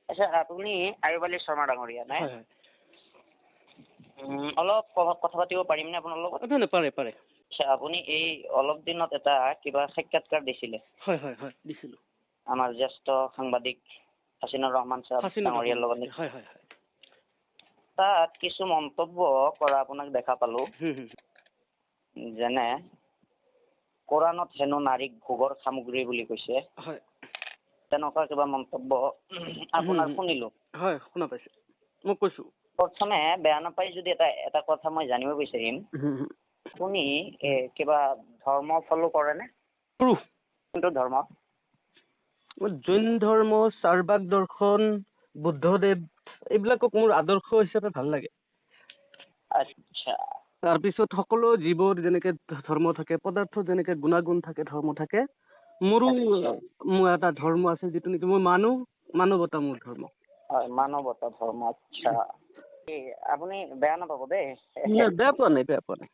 আচ্ছা আপুনি আয়ুব আলী শৰ্মা ডাঙৰীয়া নাই? হয় হয়। অলপ কথা পাতিব পাৰিমনে আপোনাৰ লগত? নাই পাৰে পাৰে। আচ্ছা আপুনি এই অলপ দিনত এটা কিবা সাক্ষাৎকাৰ দিছিলে। হয় হয় হয় দিছিলোঁ। আমাৰ জ্যেষ্ঠ সাংবাদিক হাছিনুৰ ৰহমান সাহেব ডাঙৰীয়াৰ লগত। হয় হয় হয়। তাত কিছু মন্তব্য কৰা আপোনাক দেখা পালো। যেনে কোৰাণত হেনো নাৰীক ভোগৰ সামগ্ৰী বুলি কৈছে। হয়। তেনেকুৱা কিবা মন্তব্য আপোনাৰ শুনিলো। হয় শুনা পাইছে। মই কৈছো। প্ৰথমে বেয়া নাপাই যদি এটা কথা মই জানিব বিচাৰিম। আপুনি কিবা ধৰ্ম ফলো কৰেনে? কোনটো ধৰ্ম? জৈন ধৰ্ম, চাৰ্বাক দৰ্শন, বুদ্ধদেৱ এইবিলাকক মোৰ আদৰ্শ হিচাপে ভাল লাগে। আচ্ছা। তাৰপিছত সকলো জীৱৰ যেনেকে ধৰ্ম থাকে, পদাৰ্থ যেনেকে গুণাগুণ থাকে, ধৰ্ম থাকে, মোৰো মোৰ এটা ধৰ্ম আছে যিটো নেকি মই মানো, মানৱতা মোৰ ধৰ্ম। হয় মানৱতা ধৰ্ম। আচ্ছা। আপুনি বেয়া নাপাব দেই। বেয়া পোৱা নাই, বেয়া পোৱা নাই।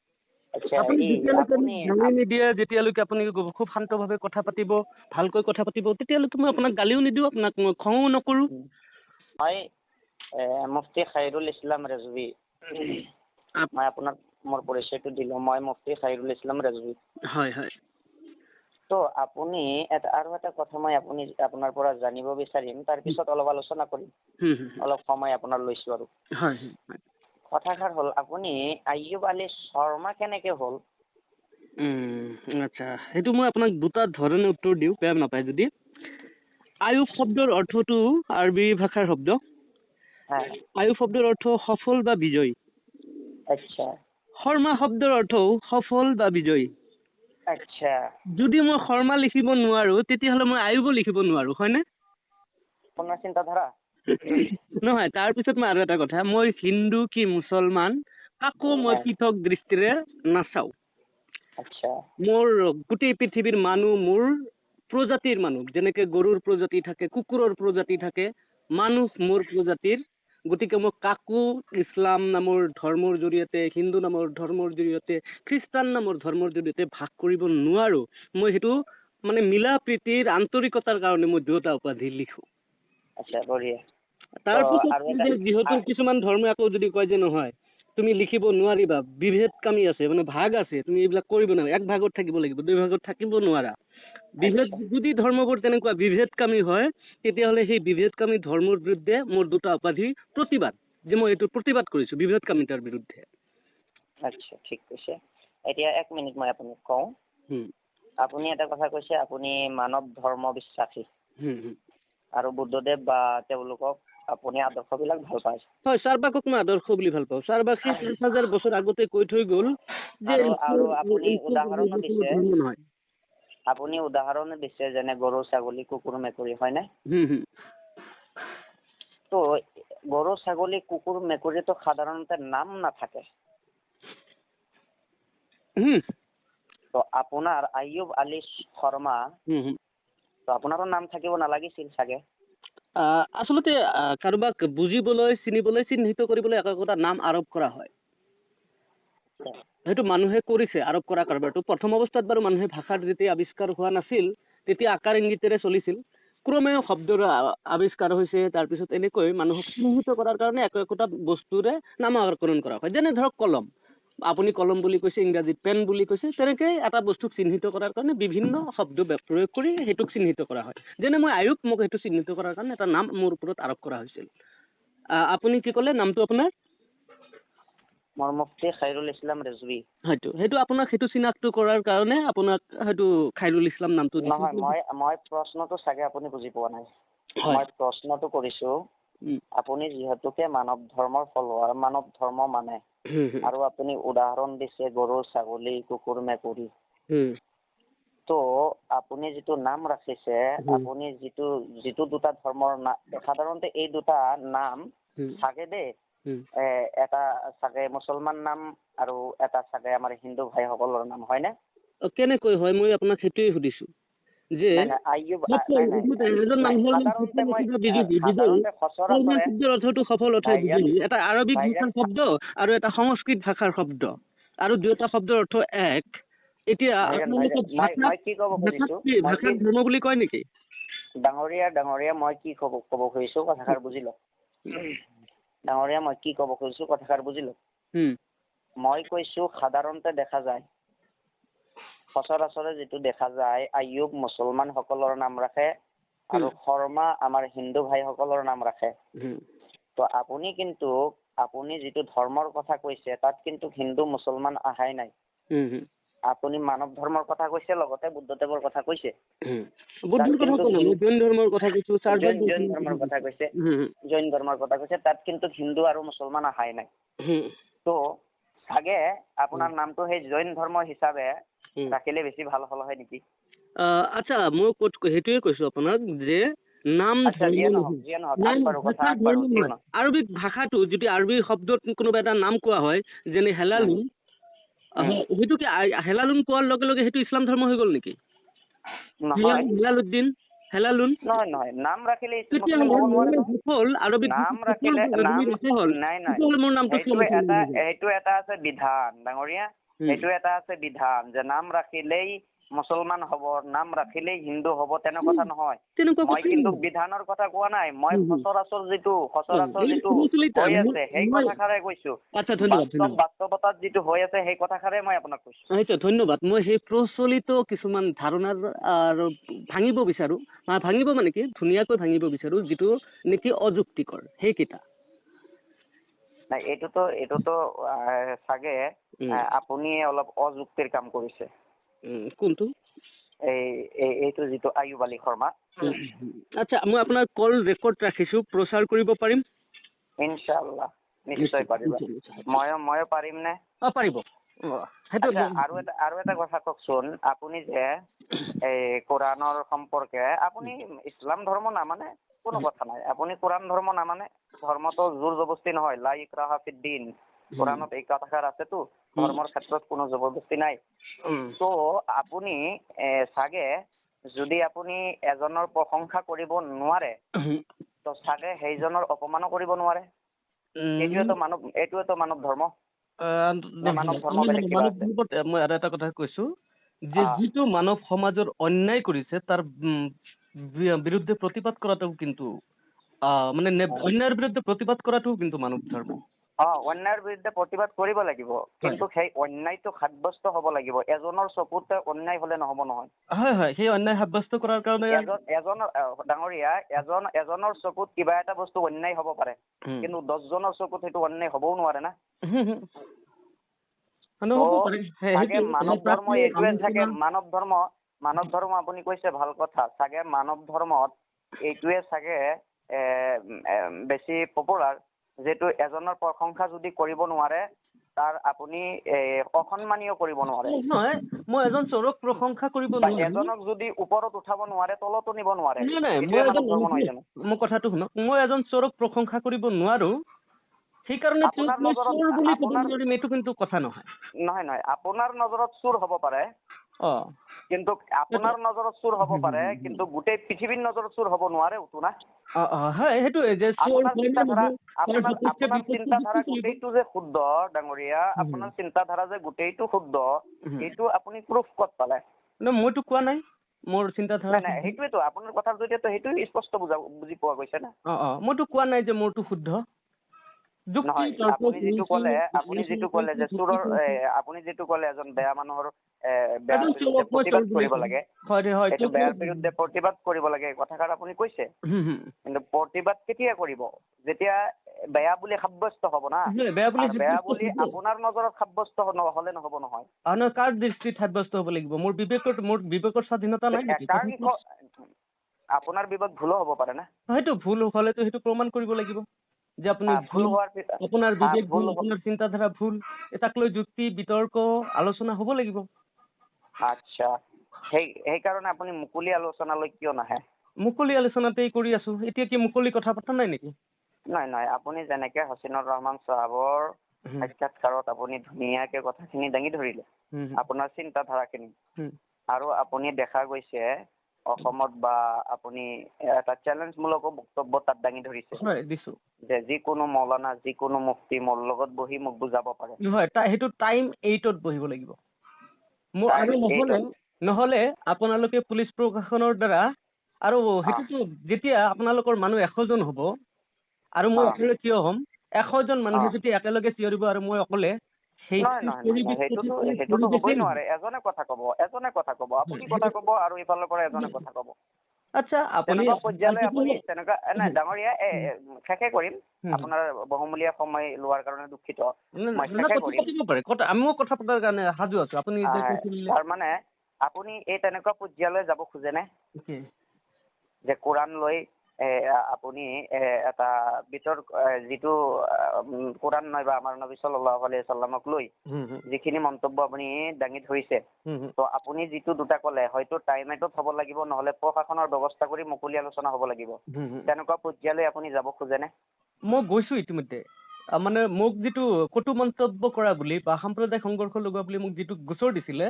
আপুনি যেতিয়ালৈকে গালি নিদিয়ে, যেতিয়ালৈকে আপুনি খুব শান্তভাৱে কথা পাতিব, ভালকৈ কথা পাতিব, তেতিয়ালৈকে মই আপোনাক গালিও নিদিওঁ, আপোনাক মই খঙো নকৰো। মই মুফতি খাইৰুল ইছলাম ৰেজভি। মই আপোনাক মোৰ পৰিচয়টো দিলো। মই মুফতি খাইৰুল ইছলাম ৰেজভি। হয় হয়। তো আপুনি আৰু এটা কথা মই আপোনাৰ পৰা জানিব বিচাৰিম, তাৰপিছত অলপ আলোচনা কৰিম। অলপ সময় আপোনাৰ লৈছো আৰু। হয়। কথাষাৰ হ'ল আপুনি আয়ুব আলী শৰ্মা কেনেকে হ'ল? আচ্ছা, সেইটো মই আপোনাক দুটা ধৰণে উত্তৰ দিওঁ, বেয়া নাপায় যদি। আয়ুব শব্দৰ অৰ্থটো আৰবী ভাষাৰ শব্দ। আয়ুব শব্দৰ অৰ্থ সফল বা বিজয়ী। আচ্ছা। শৰ্মা শব্দৰ অৰ্থও সফল বা বিজয়ী। আচ্ছা। যদি মই শৰ্মা লিখিব নোৱাৰো, তেতিয়াহ'লে মই আয়ুবো লিখিব নোৱাৰো, হয়নে? আপোনাৰ চিন্তাধাৰা? নহয়, তাৰপিছত মই আৰু এটা কথা, মই হিন্দু কি মুছলমান কাকো মই পৃথক দৃষ্টিৰে নাচাওঁ। আচ্ছা। মোৰ গোটেই পৃথিৱীৰ মানুহ মোৰ প্ৰজাতিৰ মানুহ। যেনেকে গৰুৰ প্ৰজাতি থাকে, কুকুৰৰ প্ৰজাতি থাকে, মানুহ মোৰ প্ৰজাতিৰ। গতিকে মই কাকো ইছলাম নামৰ ধৰ্মৰ জৰিয়তে, হিন্দু নামৰ ধৰ্মৰ জৰিয়তে, খ্ৰীষ্টান নামৰ ধৰ্মৰ জৰিয়তে ভাগ কৰিব নোৱাৰো। মই সেইটো মানে মিলা প্ৰীতিৰ আন্তৰিকতাৰ কাৰণে মই দুয়োটা উপাধি লিখো। আচ্ছা, বঢ়িয়া। তাৰপিছত যিহেতু কিছুমান ধৰ্মই আকৌ যদি কয় যে নহয়, তুমি লিখিব নোৱাৰিবা, বিভেদকামী আছে, মানে ভাগ আছে, তুমি এইবিলাক কৰিব নোৱাৰা, এক ভাগত থাকিব লাগিব, দুই ভাগত থাকিব নোৱাৰা। যদি ধৰ্মবোৰ তেনেকুৱা বিভেদকামী হয়, তেতিয়াহ'লে সেই বিভেদকামী ধৰ্মৰ বিৰুদ্ধে মোৰ দুটা উপাধি প্ৰতিবাদ, যে মই এইটো প্ৰতিবাদ কৰিছো বিভেদকামিতাৰ বিৰুদ্ধে। আচ্ছা, ঠিক কৈছে। এতিয়া 1 মিনিট মই আপোনাক কওঁ। আপুনি এটা কথা কৈছে, আপুনি মানৱ ধৰ্ম বিশ্বাসী। আৰু বুদ্ধদেৱ বা তেওঁলোকক আপুনি আদৰ্শবিলাক ভাল পায়। হয়, চাৰ্বাকক মই আদৰ্শ বুলি ভাল পাওঁ। চাৰ্বাকে 5000 বছৰ আগতে কৈ থৈ গ'ল যে আৰু আপুনি উদাহৰণো দিছে। নহয়। আপুনি উদাহৰণো দিছে, যেনে গৰু, ছাগলী, কুকুৰ, মেকুৰী, হয়নে? তো গৰু, ছাগলী, কুকুৰ, মেকুৰীটো সাধাৰণতে নাম নাথাকে। তো আপোনাৰ আয়ুব আলী শৰ্মা, তো আপোনাৰো নাম থাকিব নালাগিছিল চাগে? আচলতে কাৰোবাক বুজিবলৈ, চিনিবলৈ, চিহ্নিত কৰিবলৈ একোটা নাম আৰোপ কৰা হয়। সেইটো মানুহে কৰিছে, আৰোপ কৰা কাৰবাৰটো। প্ৰথম অৱস্থাত বাৰু মানুহে ভাষাৰ যেতিয়া আৱিষ্কাৰ হোৱা নাছিল, তেতিয়া আকাৰ ইংগিতেৰে চলিছিল। ক্ৰমে শব্দৰ আৱিষ্কাৰ হৈছে, তাৰপিছত এনেকৈ মানুহক চিহ্নিত কৰাৰ কাৰণে একোটা বস্তুৰে নামাকৰণ কৰা হয়। যেনে ধৰক কলম, আপুনি কলম বুলি কৈছে, ইংৰাজীত পেন বুলি কৈছে, তেনেকৈ এটা বস্তুক চিহ্নিত কৰাৰ কাৰণে বিভিন্ন শব্দ প্ৰয়োগ কৰি সেইটোক চিহ্নিত কৰা হয়। যেনে মই আয়ুব, মোক সেইটো চিহ্নিত কৰাৰ কাৰণে এটা নাম মোৰ ওপৰত আৰোপ কৰা হৈছিল। আপুনি কি ক'লে নামটো আপোনাৰ? মোৰ মুফতি খাইৰুল ইছলাম ৰেজভি। সেইটো আপোনাক সেইটো চিনাক্ত কৰাৰ কাৰণে আপোনাক হয়তো খাইৰুল ইছলাম নামটো দিছে। নহয়, মই প্ৰশ্নটো চাগে আপুনি বুজি পোৱা নাই। মই প্ৰশ্নটো কৰিছো, আপুনি যিহেতুকে মানৱ ধৰ্মৰ ফলোৱাৰ, মানৱ ধৰ্ম মানে, আৰু আপুনি উদাহৰণ দিছে গৰু, ছাগলী, কুকুৰ, মেকুৰী। তো আপুনি যিটো নাম ৰাখিছে, আপুনি যিটো দুটা ধৰ্মৰ নাম, সাধাৰণতে এই দুটা নাম চাগে দেই, এটা চাগে মুছলমান নাম আৰু এটা চাগে আমাৰ হিন্দু ভাইসকলৰ নাম, হয়নে? কেনেকৈ হয়, মই আপোনাক সেইটোৱে সুধিছো। যে সফল অৰ্থ এটা আৰবিক ভাষাৰ শব্দ আৰু এটা সংস্কৃত ভাষাৰ শব্দ, আৰু দুয়োটা শব্দৰ অৰ্থ এক। এতিয়া ভাষাক ধৰ্ম বুলি কয় নেকি? ডাঙৰীয়া মই কি ক'ব খুজিছো কথাষাৰ বুজি লওক। ডাঙৰীয়া মই কি ক'ব খুজিছো কথাষাৰ বুজি লওক। মই কৈছো সাধাৰণতে দেখা যায়, সচৰাচৰে যিটো দেখা যায়, আইয়ুব মুছলমান সকলৰ নাম ৰাখে আৰু শৰ্মা আমাৰ হিন্দু ভাইসকলৰ নাম ৰাখে। তো আপুনি যিটো ধৰ্মৰ কথা কৈছে তাত কিন্তু হিন্দু মুছলমান আহাই নাই। আপুনি মানৱ ধৰ্মৰ কথা কৈছে, লগতে বুদ্ধদেৱৰ কথা কৈছে। জৈন ধৰ্মৰ কথা কৈছে, তাত কিন্তু হিন্দু আৰু মুছলমান আহাই নাই। তো চাগে আপোনাৰ নামটো সেই জৈন ধৰ্ম হিচাপে ৰাখিলে বেছি ভাল হ'ল হয় নেকি? আচ্ছা, মই সেইটোৱে কৈছো আপোনাক যে নাম আৰবিক ভাষাটো যদি আৰবী শব্দত কোনোবা এটা নাম কোৱা হয়, যেনে হেলালুন, সেইটো কি হেলালুন কোৱাৰ লগে লগে সেইটো ইছলাম ধৰ্ম হৈ গ'ল নেকি? হেলালুদ্দিন, হেলালুন নহয়, নাম ৰাখিলে সেইটো এটা আছে বিধান ডাঙৰীয়া, সেইটো এটা আছে বিধান যে নাম ৰাখিলেই মুছলমান হ'ব, নাম ৰাখিলেই হিন্দু হ'ব, তেনেকুৱা কথা নহয়। মই কিন্তু বিধানৰ কথা কোৱা নাই, মই সচৰাচৰ যিটো হৈ আছে সেই কথাষাৰে কৈছো। বাস্তৱতাত যিটো হৈ আছে সেই কথাষাৰে মই আপোনাক কৈছো। ধন্যবাদ। মই সেই প্ৰচলিত কিছুমান ধাৰণাৰ আৰু ভাঙিব বিচাৰো, ভাঙিব মানে কি ধুনীয়াকৈ ভাঙিব বিচাৰো, যিটো নেকি অযুক্তিকৰ সেইকেইটা। নাই, এইটোতো চাগে আপুনি অলপ অযুক্তিৰ কাম কৰিছে। কোনটো? এইটো যিটো আইয়ুব আলী শৰ্মা। আচ্ছা, মই আপোনাৰ কল ৰেকৰ্ড ৰাখিছো, প্ৰচাৰ কৰিব পাৰিম? ইনশাআল্লাহ, নিশ্চয় পাৰিবা। ময়ো পাৰিম নে? পাৰিব। আৰু এটা কথা কওকচোন, আপুনি যে এই কোৰাণৰ সম্পৰ্কে, আপুনি ইছলাম ধৰ্ম নামানে কোনো কথা নাই, আপুনি কোৰাণ ধৰ্ম নামানে, ধৰ্মটো জোৰ জবস্তি নহয়, লা ইক্ৰাহা ফিদ্দিন, কোৰাণত এই কথাষাৰ আছেতো, ধৰ্মৰ ক্ষেত্ৰত কোনো জবৰদস্তি নাই। তো আপুনি চাগে যদি আপুনি এজনৰ প্ৰশংসা কৰিব নোৱাৰে, তো চাগে সেইজনৰ অপমানো কৰিব নোৱাৰে। এইটোৱেতো মানৱ ধৰ্ম। মই আৰু এটা কথা কৈছো যে যিটো মানৱ সমাজৰ অন্যায় কৰিছে তাৰ বিৰুদ্ধে প্ৰতিবাদ কৰাটো কিন্তু মানে অন্যায়ৰ বিৰুদ্ধে প্ৰতিবাদ কৰাটো কিন্তু মানৱ ধৰ্ম। অন্যায়ৰ বিৰুদ্ধে প্ৰতিবাদ কৰিব লাগিব, কিন্তু সেই অন্যায়টো সাব্যস্ত হ'ব লাগিব। এজনৰ চকুতে অন্যায় হলে নহব নহয়। হয়, সেই অন্যায় সাব্যস্ত কৰাৰ কাৰণে এজনৰ চকুত কিবা এটা বস্তু অন্যায় হ'ব পাৰে, কিন্তু 10জনৰ চকুত সেইটো অন্যায় হ'বও নোৱাৰে না। মানৱ ধৰ্ম এইটোৱে চাগে, মানৱ ধৰ্ম আপুনি কৈছে ভাল কথা, চাগে মানৱ ধৰ্মত এইটোৱে চাগে বেছি পপুলাৰ, যিটো এজনৰ প্ৰশংসা যদি কৰিব নোৱাৰে তাৰ আপুনি অসন্মানীয় কৰিব নোৱাৰে। মই এজন চোৰক প্ৰশংসা কৰিব নোৱাৰো, এজনক যদি ওপৰত উঠাব নোৱাৰে তলতো নিব নোৱাৰে। মোৰ কথাটো শুনক, মই এজন চোৰক প্ৰশংসা কৰিব নোৱাৰো, সেইকাৰণে এইটো কিন্তু কথা নহয়। আপোনাৰ নজৰত চোৰ হ'ব পাৰে, কিন্তু আপোনাৰ নজৰত চোৰ হ'ব পাৰে, কিন্তু গোটেই পৃথিৱীৰ নজৰত চোৰ হ'ব নোৱাৰে না। আপোনাৰ চিন্তাধাৰা গোটেইটো যে শুদ্ধ ডাঙৰীয়া, আপোনাৰ চিন্তাধাৰা যে গোটেইটো শুদ্ধ, এইটো আপুনি প্ৰুফ ক'ত পালে? মইতো কোৱা নাই মোৰ চিন্তাধাৰা। সেইটোৱেতো আপোনাৰ কথাৰ জৰিয়তে সেইটো স্পষ্ট বুজি পোৱা গৈছে না। মইতো কোৱা নাই যে মোৰটো শুদ্ধ। আপুনি যিটো ক'লে এজন বেয়া মানুহৰ বেয়াৰ বিৰুদ্ধে প্ৰতিবাদ কৰিব লাগে, বেয়াৰ বিৰুদ্ধে প্ৰতিবাদ কৰিব লাগে, কথাষাৰ আপুনি কৈছে। কিন্তু প্ৰতিবাদ কেতিয়া কৰিব? যেতিয়া বেয়া বুলি সাব্যস্ত হ'ব না। বেয়া বুলি আপোনাৰ নজৰত সাব্যস্ত হলে নহব নহয়। কাৰ দৃষ্টিত সাব্যস্ত হ'ব লাগিব? মোৰ বিবেকৰ স্বাধীনতা নাই। আপোনাৰ বিবেক ভুলো হ'ব পাৰে না। সেইটো ভুল হলেতো সেইটো প্ৰমাণ কৰিব লাগিব যে আপুনি আপোনাৰ বিবেক ভুল, আপোনাৰ চিন্তাধাৰা ভুল, তাক লৈ যুক্তি বিতৰ্ক আলোচনা হ'ব লাগিব। আচ্ছা, সেইকাৰণে আপুনি মুকলি আলোচনালৈ কিয় নাহে? মুকলি আলোচনাতেই কৰি আছো। এতিয়া কি মুকলি কথা পতা নাই নেকি? নাই, আপুনি যেনেকে হাছিনুৰ ৰহমান চাহাবৰ সাক্ষাৎকাৰত আপুনি ধুনীয়াকে কথাখিনি দাঙি ধৰিলে, আপোনাৰ চিন্তাধাৰাখিনি, আৰু আপুনি দেখা গৈছে অসমত বা আপুনি এটা চেলেঞ্জমূলক বক্তব্য তাত দাঙি ধৰিছে যে যিকোনো মৌলানা, যিকোনো মুফতি মোৰ লগত বহি মোক বুজাব পাৰে। সেইটো টাইম 8ত বহিব লাগিব। নহলে আপোনালোকে পুলিচ প্ৰশাসনৰ দ্বাৰা আৰু সেইটোতো যেতিয়া আপোনালোকৰ মানুহ 100 জন হ'ব আৰু মই অকলে থিয় হ'ম, 100 জন মানুহে যদি একেলগে থিয় দিব আৰু মই অকলে, সেইটোতো হ'বই নোৱাৰে। এজনে কথা ক'ব, আপুনি কথা ক'ব আৰু ইফালৰ পৰা এজনে কথা ক'ব। আচ্ছা, তেনেকুৱা পৰ্যায়লৈ আপুনি তেনেকুৱা নাই ডাঙৰীয়া, শেষে কৰিম। আপোনাৰ বহুমূলীয়া সময় লোৱাৰ কাৰণে দুখিত। আমিও কথা পতাৰ কাৰণে সাজু আছো। আপুনি তাৰমানে আপুনি এই তেনেকুৱা পৰ্যায়লৈ যাব খোজেনে যে কোৰাণ লৈ আপুনি এটা যিটো কোৰাণ নহয় বা আমাৰ নবী সাল্লাল্লাহু আলাইহি সাল্লামক লৈ যিখিনি মন্তব্য আপুনি দাঙি ধৰিছে, তো আপুনি যিটো দুটা ক'লে হয়তো টাইমেটত হ'ব লাগিব, নহ'লে প্ৰশাসনৰ ব্যৱস্থা কৰি মুকলি আলোচনা হ'ব লাগিব। তেনেকুৱা পৰ্যায়লৈ আপুনি যাব খোজেনে? মই গৈছো ইতিমধ্যে। মানে মোক যিটো কটু মন্তব্য কৰা বুলি বা সাম্প্ৰদায়িক সংঘৰ্ষ লগোৱা বুলি মোক যিটো গোচৰ দিছিলে,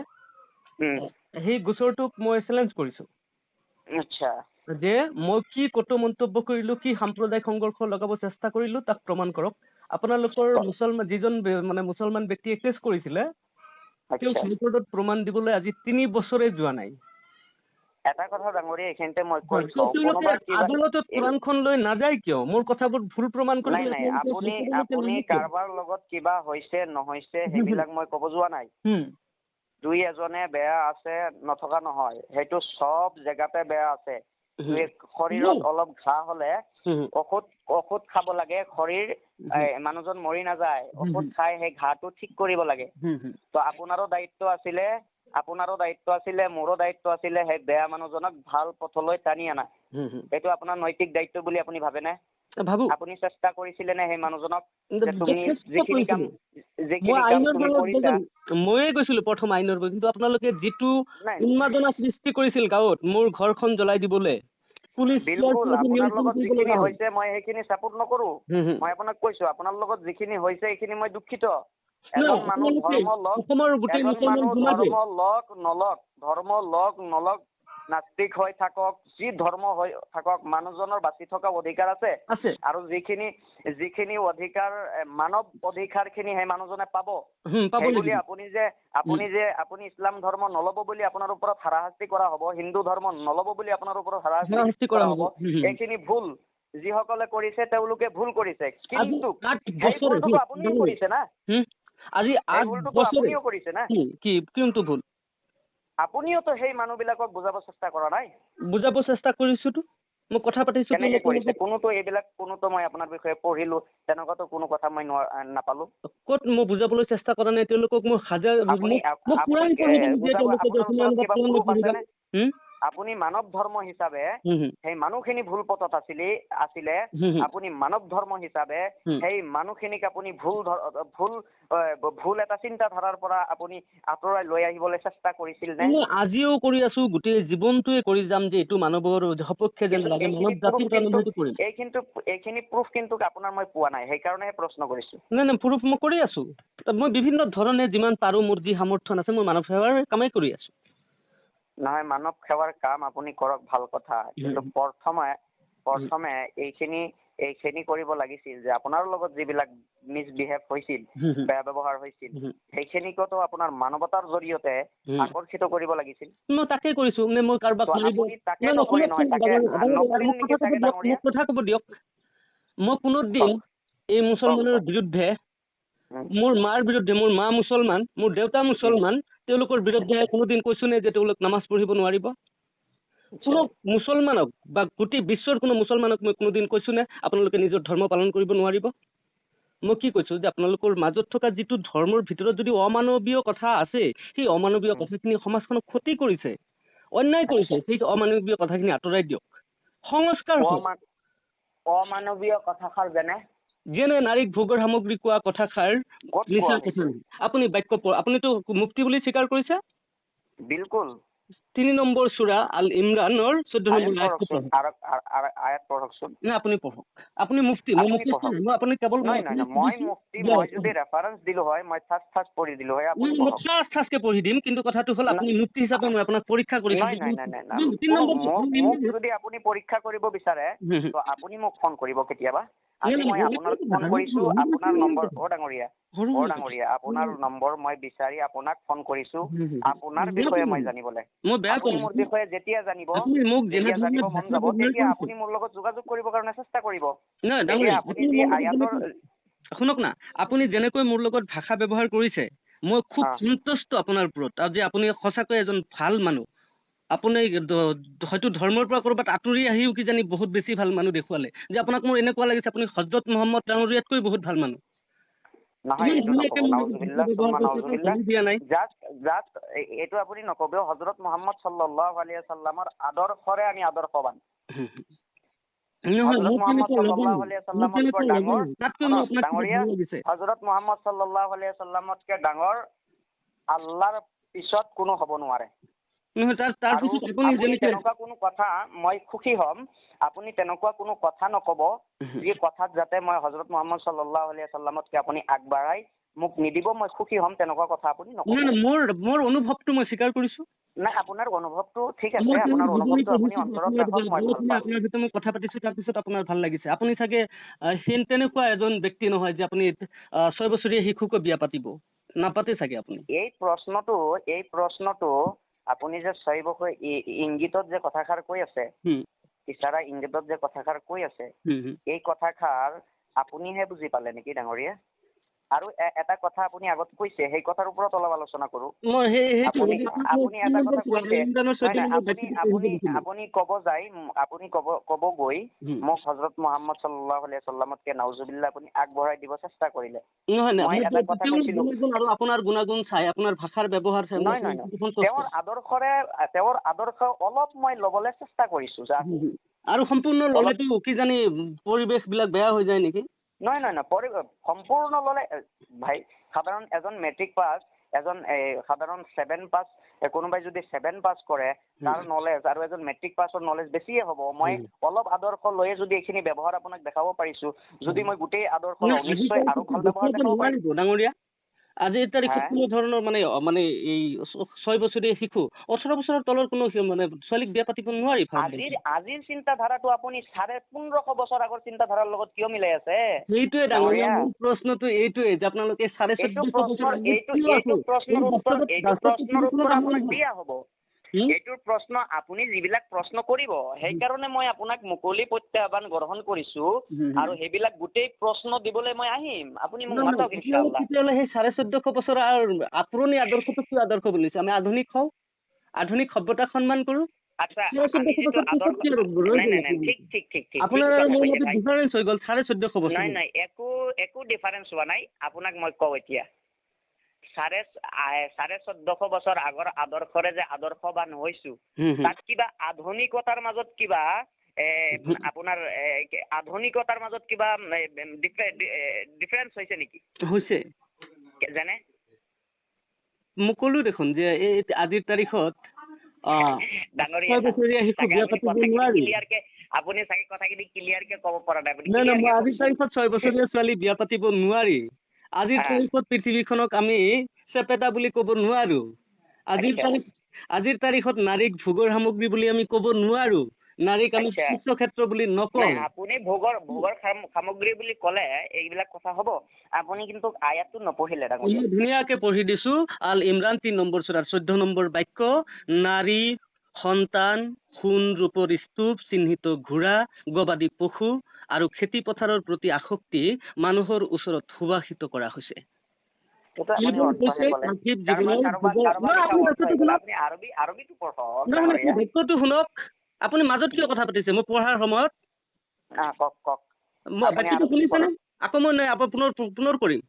সেই গোচৰটোক মই চেলেঞ্জ কৰিছো। আচ্ছা, যে মই কি কটু মন্তব্য কৰিলো, কি সাম্প্ৰদায়িক সংঘৰ্ষ লগাব চেষ্টা কৰিলো, তাক প্ৰমাণ কৰক। আপোনালোকৰ যিজন মানে মুছলমান ব্যক্তিয়ে কেছ কৰিছিলে, তেওঁ হাইকোৰ্টত প্ৰমাণ দিবলৈ আজি 3 বছৰে যোৱা নাই। এটা কথা ডাঙৰীয়া এইখিনিতে মই কৈছো, আদালতত কোৰাণখন লৈ নাযায় কিয়? মোৰ কথাবোৰ ভুল প্ৰমাণ কৰি নাই, আপুনি কাৰোবাৰ লগত কিবা হৈছে নহৈছে সেইবিলাক মই ক'ব যোৱা নাই। দুই এজনে বেয়া আছে নথকা নহয়, সেইটো চব জেগাতে বেয়া আছে। শৰীৰত অলপ ঘাঁ হলে ঔষধ খাব লাগে, শৰীৰ মানুহজন মৰি নাযায়, ঔষধ খাই সেই ঘাঁটো ঠিক কৰিব লাগে। তো আপোনাৰো দায়িত্ব আছিলে, মোৰো দায়িত্ব আছিলে সেই বেয়া মানুহজনক ভাল পথলৈ টানি আনা। এইটো আপোনাৰ নৈতিক দায়িত্ব বুলি আপুনি ভাবেনে? ভাবো। আপুনি চেষ্টা কৰিছিলে নে সেই মানুহজনক যিখিনি কাম তুমি কৰিছা? ময়ে গৈছিলো প্ৰথম আইনৰ, কিন্তু আপোনালোকে যিটো উন্মাদনা সৃষ্টি কৰিছিল গাঁৱত মোৰ ঘৰখন জ্বলাই দিবলৈ, বিলকুল আপোনাৰ লগত যিখিনি হৈছে মই সেইখিনি ছাপোৰ্ট নকৰো। মই আপোনাক কৈছো আপোনাৰ লগত যিখিনি হৈছে সেইখিনি মই দুখিত। এজন মানুহ ধৰ্ম লগ নলগ, নাস্তিক হৈ থাকক, যি ধৰ্ম হৈ থাকক, মানুহজনৰ বাচি থকা অধিকাৰ আছে। আৰু যিখিনি অধিকাৰ মানৱ অধিকাৰ খিনি সেই মানুহজনে পাব। সেইবুলি আপুনি ইছলাম ধৰ্ম নল'ব বুলি আপোনাৰ ওপৰত হাৰাশাস্তি কৰা হ'ব, হিন্দু ধৰ্ম নল'ব বুলি আপোনাৰ ওপৰত হাৰাশাস্তি কৰা হ'ব। এইখিনি ভুল। যিসকলে কৰিছে তেওঁলোকে ভুল কৰিছে, কিন্তু সেই ভুলটো আপুনিও কৰিছে না। আজি 8 বছৰ কৰিছে না। কিন্তু ভুল আপুনিওতো সেই মানুহবিলাকক বুজাব চেষ্টা কৰা নাই? বুজাব চেষ্টা কৰিছোতো, মই কথা পাতিছো। কেনেকে কৰিছে? কোনোতো মই আপোনাৰ বিষয়ে পঢ়িলো, তেনেকুৱাতো কোনো কথা মই নাপালো। ক'ত মই বুজাবলৈ চেষ্টা কৰা নাই তেওঁলোকক? মই আপুনি মানৱ ধৰ্ম হিচাপে সেই মানুহখিনি ভুল পথত আছিলে, আপুনি মানৱ ধৰ্ম হিচাপে সেই মানুহখিনিক আপুনি ভুল এটা চিন্তাধাৰাৰ পৰা আপুনি আঁতৰাই লৈ আহিবলৈ চেষ্টা কৰিছিল নে? আজিও কৰি আছো, গোটেই জীৱনটোৱে কৰি যাম যে এইটো মানৱৰ সপক্ষে যেন লাগে, মানৱ জাতিৰ কাৰণে কৰিম। এইখিনি প্ৰুফ কিন্তু আপোনাৰ মই পোৱা নাই, সেইকাৰণেহে প্ৰশ্ন কৰিছো। নাই প্ৰুফ মই কৰি আছো। মই বিভিন্ন ধৰণে যিমান পাৰো মোৰ যি সামৰ্থ্য আছে মই মানৱ সেৱাৰ কামেই কৰি আছো। নহয়, মানৱ সেৱাৰ কাম আপুনি কৰক, ভাল কথা, কিন্তু প্ৰথমে এইখিনি কৰিব লাগিছিল যে আপোনাৰ লগত যিবিলাক মিছবিহেভ হৈছিল, বেয়া ব্যৱহাৰ হৈছিল, সেইখিনিকতো আপোনাৰ মানৱতাৰ জৰিয়তে আকৰ্ষিত কৰিব লাগিছিল। মই তাকে কৰিছো। মই কাৰোবাক কথা ক'ব দিয়ক। মই কোনোদিন এই মুছলমানৰ বিৰুদ্ধে, মোৰ মাৰ বিৰুদ্ধে, মোৰ মা মুছলমান, মোৰ দেউতা মুছলমান, তেওঁলোকৰ বিৰুদ্ধে কোনোদিন কৈছো নে যে তেওঁলোক নামাজ পঢ়িব নোৱাৰিব? কোনো মুছলমানক বা গোটেই বিশ্বৰ কোনো মুছলমানক মই কোনোদিন কৈছো নে আপোনালোকে নিজৰ ধৰ্ম পালন কৰিব নোৱাৰিব? মই কি কৈছো যে আপোনালোকৰ মাজত থকা যিটো ধৰ্মৰ ভিতৰত যদি অমানৱীয় কথা আছে, সেই অমানৱীয় কথাখিনি সমাজখনক ক্ষতি কৰিছে, অন্যায় কৰিছে, সেই অমানৱীয় কথাখিনি আঁতৰাই দিয়ক। সংস্কাৰ অমানৱীয় কথাষাৰ যেনে নাৰীক ভোগৰ সামগ্ৰী কোৱা কথাষাৰ আপুনি আপুনিতো মুফতি বুলি স্বীকাৰ কৰিছে? বিলকুল। 3 নম্বৰ সূৰা আল ইমৰানৰ 14 নম্বৰ আয়াত পঢ়কচোন। না আপুনি পঢ়ক। আপুনি মুফতি, মই আপুনি কেৱল মই মুফতি, মই যদি ৰেফাৰেন্স দিলো হয় মই ফাৰ্ষ্ট পঢ়ি দিলো হয়, আপুনি ফাৰ্ষ্টকে পঢ়ি দিম, কিন্তু কথাটো হ'ল আপুনি মুফতি হিচাপে মই আপোনাক পৰীক্ষা কৰিছো। মোক যদি আপুনি পৰীক্ষা কৰিব বিচাৰে তো আপুনি মোক ফোন কৰিব কেতিয়াবা। আজি মই আপোনাক ফোন কৰিছো, আপোনাৰ নম্বৰ ডাঙৰীয়া আপোনাৰ নম্বৰ মই বিচাৰি আপোনাক ফোন কৰিছো আপোনাৰ বিষয়ে মই জানিবলৈ। আপুনি মোৰ বিষয়ে যেতিয়া জানিব মন যাব তেতিয়া আপুনি মোৰ লগত যোগাযোগ কৰিবৰ কাৰণে চেষ্টা কৰিব। আপুনি যি আয়াতৰ শুনক না, আপুনি যেনেকৈ মোৰ লগত ভাষা ব্যৱহাৰ কৰিছে মই খুব সন্তুষ্ট আপোনাৰ ওপৰত, আৰু যে আপুনি সঁচাকৈ এজন ভাল মানুহ। আপুনি হয়তো ধৰ্মৰ পৰা ক'ৰবাত আঁতৰি আহিও কিজানি বহুত বেছি ভাল মানুহ দেখুৱালে, যে আপোনাক মোৰ এনেকুৱা লাগিছে আপুনি হজৰত মহম্মদ ডাঙৰীয়াতকৈ বহুত ভাল মানুহ। নহয়, এইটো নকব, নাউজুবিল্লাহ সুম্মা নাউজুবিল্লাহ। জাষ্ট এইটো আপুনি নকব, হজৰত মহম্মদ সাল্লাল্লাহু আলাইহি ওয়াসাল্লামৰ আদৰ্শৰে আমি আদৰ্শৱান। হজৰত মহম্মদ সাল্লাল্লাহু আলাইহি ওয়াসাল্লামতকৈ ডাঙৰ ডাঙৰীয়া, হজৰত মহম্মদ সাল্লাল্লাহু আলাইহি ওয়াসাল্লামতকৈ ডাঙৰ আল্লাহৰ পিছত কোনো হ'ব নোৱাৰে। তেনেকুৱা কোনো কথা মই সুখী হ'ম, আপুনি তেনেকুৱা কোনো কথা নকব যি কথাত যাতে মই হজৰত মহম্মদ সাল্লাল্লাহু আলাইহি ওয়াসাল্লামতকৈ আপুনি আগবাঢ়াই মোক নিদিব, মই সুখী হ'ম তেনেকুৱা কথা আপুনি নকব। মোৰ অনুভৱটো মই স্বীকাৰ কৰিছো। নাই, আপোনাৰ অনুভৱটো ঠিক আছে, আপোনাৰ অনুভৱটো আপুনি অন্তৰত ৰাখক, মই ভাল পাম। আপোনাৰ ভিতৰত মই কথা পাতিছো, তাৰপিছত আপোনাৰ ভাল লাগিছে। আপুনি চাগে তেনেকুৱা এজন ব্যক্তি নহয় যে আপুনি 6 বছৰীয়া শিশুকো বিয়া পাতিব, নাপাতে চাগে আপুনি। এই প্ৰশ্নটো আপুনি যে 6 বছৰ ইংগিতত যে কথাষাৰ কৈ আছে, ইচাৰা ইংগিতত যে কথাষাৰ কৈ আছে, এই কথাষাৰ আপুনিহে বুজি পালে নেকি ডাঙৰীয়া? আৰু এটা কথা আপুনি আগত কৈছে, সেই কথাৰ ওপৰত অলপ আলোচনা কৰো। আপুনি এটা কথা কৈছে, আপুনি ক'ব গৈ মোক হজৰত মহম্মদ সাল্লাল্লাহু আলাইহি ওয়াসাল্লামতকে নাউজুবিল্লাহ আপুনি আগবঢ়াই দিব চেষ্টা কৰিলে। মই এটা কথা কৈছিলো, আৰু আপোনাৰ গুণাগুণ চাই, আপোনাৰ ভাষাৰ ব্যৱহাৰ চাই, নহয়, তেওঁৰ আদৰ্শ অলপ মই ল'বলৈ চেষ্টা কৰিছো। আৰু সম্পূৰ্ণ ল'লেতো কিজানি পৰিৱেশ বিলাক বেয়া হৈ যায় নেকি? নহয়, সম্পূৰ্ণ ল'লে ভাই, সাধাৰণ এজন মেট্ৰিক পাছ, এজন সাধাৰণ 7 পাছ, কোনোবাই যদি 7 পাছ কৰে তাৰ নলেজ আৰু এজন মেট্ৰিক পাছৰ নলেজ বেছিয়ে হ'ব। মই অলপ আদৰ্শ লৈয়ে যদি এইখিনি ব্যৱহাৰ আপোনাক দেখাব পাৰিছো, যদি মই গোটেই আদৰ্শ নিশ্চয় আৰু ভাল ব্যৱহাৰ দেখাব পাৰিম। ডাঙৰীয়া, আজিৰ তাৰিখত কোনো ধৰণৰ মানে এই 6 বছৰীয়া শিশু 18 বছৰৰ তলৰ কোনো মানে ছোৱালীক বিয়া পাতিব নোৱাৰি। আজিৰ চিন্তাধাৰাটো আপুনি 1550 বছৰ আগৰ চিন্তাধাৰাৰ লগত কিয় মিলাই আছে? সেইটোৱে ডাঙৰীয়া, মোৰ প্ৰশ্নটো এইটোৱে যে আপোনালোকে 1450 এইটো প্ৰশ্নৰ উত্তৰ আপোনাক দিয়া হ'ব। এইটোৰ প্ৰশ্ন আপুনি যিবিলাক প্ৰশ্ন কৰিব, সেইকাৰণে মই আপোনাক মুকলি প্ৰত্যাহ্বান গ্ৰহণ কৰিছো, আৰু সেইবিলাক গোটেই প্ৰশ্ন দিবলৈ মই আহিম। আপুনি মোক মাতক ইনশাআল্লাহ। তেতিয়াহ'লে সেই 1450 বছৰ পুৰণি আদৰ্শটো কি আদৰ্শ বুলিছে? আমি আধুনিক হওঁ, আধুনিক সভ্যতাক সন্মান কৰো। আচ্ছা, ঠিক। আপোনাৰ ডিফাৰেন্স হৈ গ'ল 1450 বছৰ। নাই, একো ডিফাৰেন্স হোৱা নাই। আপোনাক মই কওঁ এতিয়া 1450 বছৰ আগৰ আদৰ্শৰে যে আদৰ্শবান হৈছো, তাত কিবা আধুনিকতাৰ মাজত কিবা আপোনাৰ আধুনিকতাৰ মাজত কিবা ডিফাৰেন্স হৈছে নেকি? হৈছে যেনে মোক ক'লো দেখোন যে এই আজিৰ তাৰিখত ডাঙৰীয়া, আপুনি চাগে কথাখিনি ক্লিয়াৰকে ক'ব পৰা নাই। মই আজিৰ তাৰিখত 6 বছৰীয়া ছোৱালী বিয়া পাতিব নোৱাৰি। আজিৰ তাৰিখত পৃথিৱীখনক আমি চেপেটা বুলি ক'ব নোৱাৰো। আজিৰ তাৰিখত নাৰীক ভোগৰ সামগ্ৰী বুলি আমি ক'ব নোৱাৰো। নাৰীক আমি শস্য ক্ষেত্ৰ বুলি নকওঁ। আপুনি ভোগৰ সামগ্ৰী বুলি ক'লে এইবিলাক কথা হ'ব। আপুনি কিন্তু আয়াতটো নপঢ়িলে। ধুনীয়াকে পঢ়ি দিছো। আল ইমৰান 3 নম্বৰ সূৰাৰ 14 নম্বৰ বাক্য, নাৰী, সন্তান, সোণ ৰূপৰ স্তূপ, চিহ্নিত ঘোঁৰা, গবাদি পশু আৰু খেতি পথাৰৰ প্ৰতি আসক্তি মানুহৰ ওচৰত সুভাষিত কৰা হৈছে। শুনক, আপুনি মাজত কিয় কথা পাতিছে মই পঢ়াৰ সময়ত? শুনিছেনে? আকৌ মই পুনৰ কৰিম।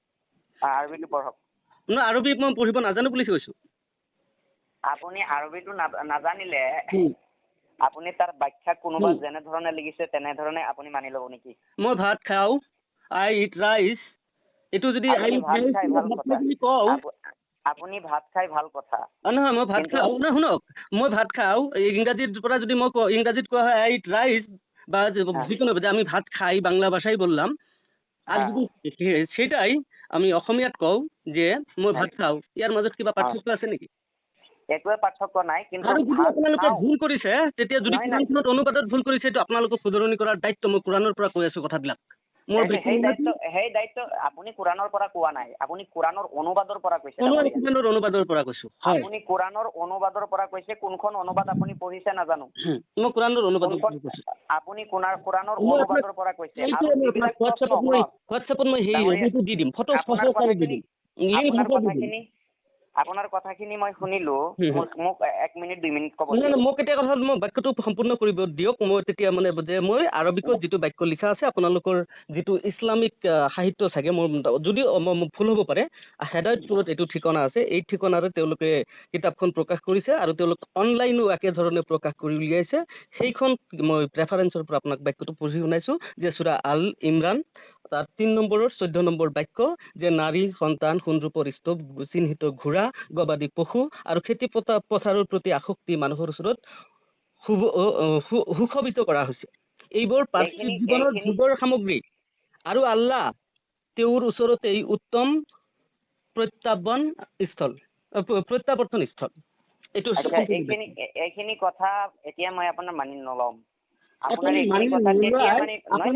আৰবী মই পঢ়িব নাজানো বুলি কৈছো। আপুনি আৰবীটো নাজানিলে আপুনি তাৰ ব্যাখ্যা কোনোবা যেনে ধৰণে লিখিছে তেনেধৰণে আপুনি মানি ল'ব নেকি? মই ভাত খাওঁ, আই ইট ৰাইচ। এইটো যদি আপুনি ভাত খাই ভাল কথা। নহয়, মই ভাত খাওঁ। শুনক, মই ভাত খাওঁ, ইংৰাজীৰ পৰা যদি মই ইংৰাজীত কোৱা হয় আই ইট রাইস বা যিকোনো যে আমি ভাত খাই বাংলা ভাষায় বললাম, আর যদি সেটাই আমি অসমীয়াত কওঁ যে মই ভাত খাওঁ, ইয়ার মাজত কিবা পার্থক্য আছে নেকি? একোৱে পাৰ্থক্য নাই, কিন্তু আপোনালোকে ভুল কৰিছে। তেতিয়া যদি কোৰাণখনত অনুবাদত ভুল কৰিছে, এইটো আপোনালোকক শুধৰণি কৰাৰ দায়িত্ব। মই কোৰাণৰ পৰা কৈ আছো কথাবিলাক। মোৰ সেই দায়িত্ব আপুনি কোৰাণৰ পৰা কোৱা নাই, আপুনি কোৰাণৰ অনুবাদৰ পৰা কৈছে। অনুবাদৰ পৰা কৈছো। আপুনি কোৰাণৰ অনুবাদৰ পৰা কৈছে, কোনখন অনুবাদ আপুনি পঢ়িছে নাজানো। মই কোৰাণৰ অনুবাদৰ পৰা কৈছো। আপুনি কোৰাণৰ অনুবাদৰ পৰা কৈছে। আৰু যিবিলাক হোৱাটছএপত মই সেইটো দি দিম, ফটো দি দিম। আপোনাৰ কথাখিনি মই শুনিলো, মোক 1 মিনিট 2 মিনিট ক'ব। মোক এতিয়া কথা মই বাক্যটো সম্পূৰ্ণ কৰিব দিয়ক। মই তেতিয়া মানে যে মই আৰবিকত যিটো বাক্য লিখা আছে, আপোনালোকৰ যিটো ইছলামিক সাহিত্য চাগে, মোৰ যদি ভুল হ'ব পাৰে, হেদায়তপুৰত এইটো ঠিকনা আছে, এই ঠিকনাৰে তেওঁলোকে কিতাপখন প্ৰকাশ কৰিছে আৰু তেওঁলোক অনলাইনো একেধৰণে প্ৰকাশ কৰি উলিয়াইছে। সেইখন মই ৰেফাৰেঞ্চৰ পৰা আপোনাক বাক্যটো পঢ়ি শুনাইছো যে সূৰা আল ইমৰান তাৰ 3 নম্বৰৰ 14 নম্বৰ বাক্য যে নাৰী সন্তান সোণৰূপৰ স্তূপ চিহ্নিত ঘোঁৰা গবাদি পশু আৰু খেতি পথাৰৰ প্ৰতি আসক্তি মানুহৰ ওচৰত সুশোভিত কৰা হৈছে। এইবোৰ পাৰ্থিৱ জীৱনৰ যুগৰ সামগ্ৰী আৰু আল্লাহ তেওঁৰ ওচৰত এই উত্তম প্ৰত্যাৱৰ্তন স্থল। এইখিনি কথা এতিয়া মই আপোনাৰ মানি নলম। আপোনাৰ এইখিনি কথা তেতিয়া মানে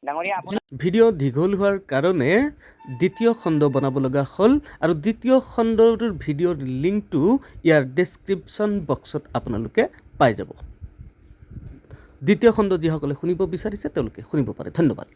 ডাঙৰীয়া ভিডিঅ' দীঘল হোৱাৰ কাৰণে দ্বিতীয় খণ্ড বনাব লগা হ'ল আৰু দ্বিতীয় খণ্ডৰ ভিডিঅ'ৰ লিংকটো ইয়াৰ ডেছক্ৰিপশ্যন বক্সত আপোনালোকে পাই যাব। দ্বিতীয় খণ্ড যিসকলে শুনিব বিচাৰিছে তেওঁলোকে শুনিব পাৰে। ধন্যবাদ।